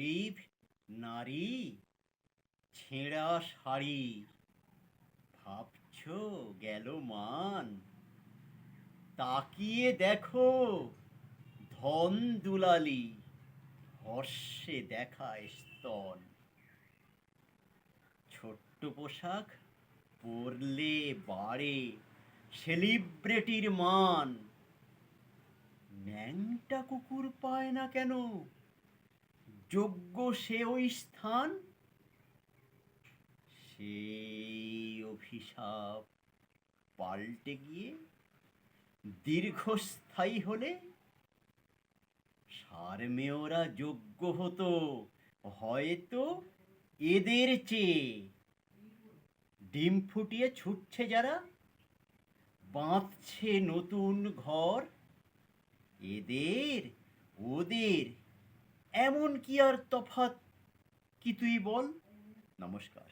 গরিব নারী, ছেঁড়া শাড়ি, ভাবছো গেল মান? তাকিয়ে দেখো ধন দুলালি, হর্ষে দেখায় স্তন। ছোট্ট পোশাক পরলে বাড়ে সেলিব্রিটির মান। ন্যাংটা কুকুর পায় না কেন যোগ্য সে ওই স্থান? সেই অভিশাপ পাল্টে গিয়ে দীর্ঘস্থায়ী হলে সারমেয়রা যোগ্য হতো হয়তো এদের চেয়ে। ডিম ফুটিয়ে ছুটছে যারা, বাঁধছে নতুন ঘর, এদের ওদের এমন কি আর তফাৎ কি তুই বল? নমস্কার।